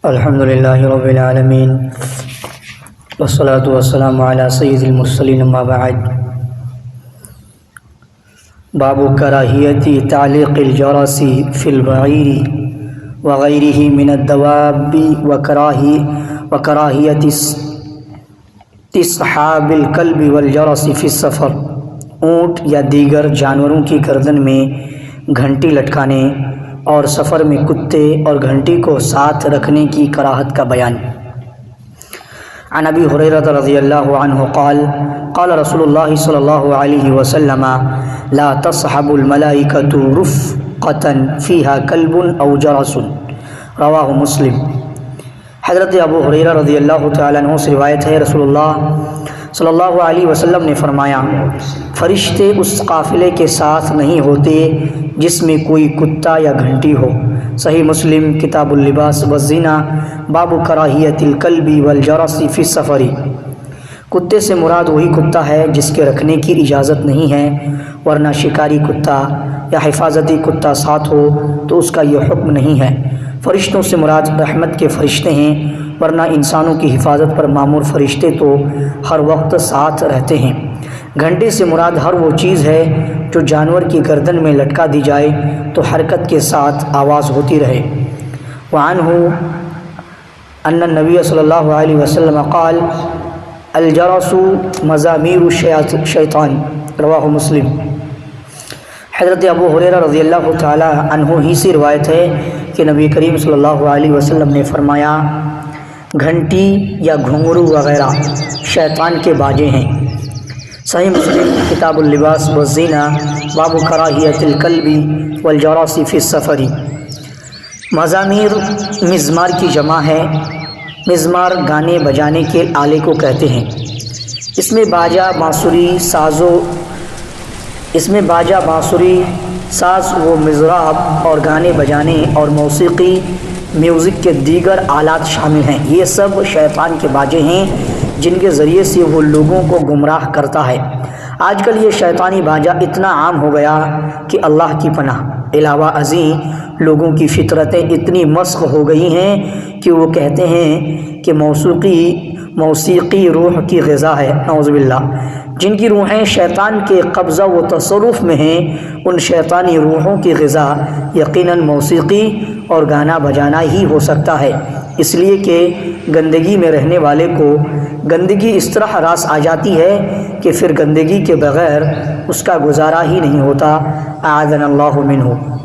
الحمد للہ رب العالمین والصلاة والسلام علی سید المرسلین اما بعد باب کراہیت تعلیق الجرس فی البعیر وغیرہ من الدواب وکراہیت استصحاب الکلب والجرس فی السفر، اونٹ یا دیگر جانوروں کی گردن میں گھنٹی لٹکانے اور سفر میں کتے اور گھنٹی کو ساتھ رکھنے کی کراہت کا بیان۔ عن ابی ہریرہ رضی اللہ عنہ قال قال رسول اللہ صلی اللہ علیہ وسلم لا تصحب الملائکۃ رفقۃ فیہا کلب او جرس، رواہ مسلم۔ حضرت ابو ہریرہ رضی اللہ تعالیٰ عنہ سے روایت ہے، رسول اللہ صلی اللہ علیہ وسلم نے فرمایا، فرشتے اس قافلے کے ساتھ نہیں ہوتے جس میں کوئی کتا یا گھنٹی ہو۔ صحیح مسلم کتاب اللباس والزینہ، باب کراہیت الکلب والجرس فی السفر۔ کتے سے مراد وہی کتا ہے جس کے رکھنے کی اجازت نہیں ہے، ورنہ شکاری کتا یا حفاظتی کتا ساتھ ہو تو اس کا یہ حکم نہیں ہے۔ فرشتوں سے مراد رحمت کے فرشتے ہیں، ورنہ انسانوں کی حفاظت پر مامور فرشتے تو ہر وقت ساتھ رہتے ہیں۔ گھنٹی سے مراد ہر وہ چیز ہے جو جانور کی گردن میں لٹکا دی جائے تو حرکت کے ساتھ آواز ہوتی رہے۔ وعنہ ان النبی صلی اللہ علیہ وسلم قال الجرس مزامیر الشیطان، رواہ مسلم۔ حضرت ابو ہریرہ رضی اللہ تعالی عنہ ہی سے روایت ہے کہ نبی کریم صلی اللہ علیہ وسلم نے فرمایا، گھنٹی یا گھنگرو وغیرہ شیطان کے باجے ہیں۔ صحیح مسلم کتاب اللباس والزینہ، باب کراہیت الکلب والجرس فی السفر۔ مزامیر مزمار کی جمع ہے۔ مزمار گانے بجانے کے آلے کو کہتے ہیں۔ اس میں باجا بانسری ساز و مضراب اور گانے بجانے اور موسیقی میوزک کے دیگر آلات شامل ہیں۔ یہ سب شیطان کے باجے ہیں جن کے ذریعے سے وہ لوگوں کو گمراہ کرتا ہے۔ آج کل یہ شیطانی باجا اتنا عام ہو گیا کہ اللہ کی پناہ۔ علاوہ ازیں لوگوں کی فطرتیں اتنی مسخ ہو گئی ہیں کہ وہ کہتے ہیں کہ موسیقی روح کی غذا ہے، نعوذ باللہ۔ جن کی روحیں شیطان کے قبضہ و تصرف میں ہیں، ان شیطانی روحوں کی غذا یقیناً موسیقی اور گانا بجانا ہی ہو سکتا ہے، اس لیے کہ گندگی میں رہنے والے کو گندگی اس طرح راس آ جاتی ہے کہ پھر گندگی کے بغیر اس کا گزارا ہی نہیں ہوتا، اعاذنا اللہ منہ۔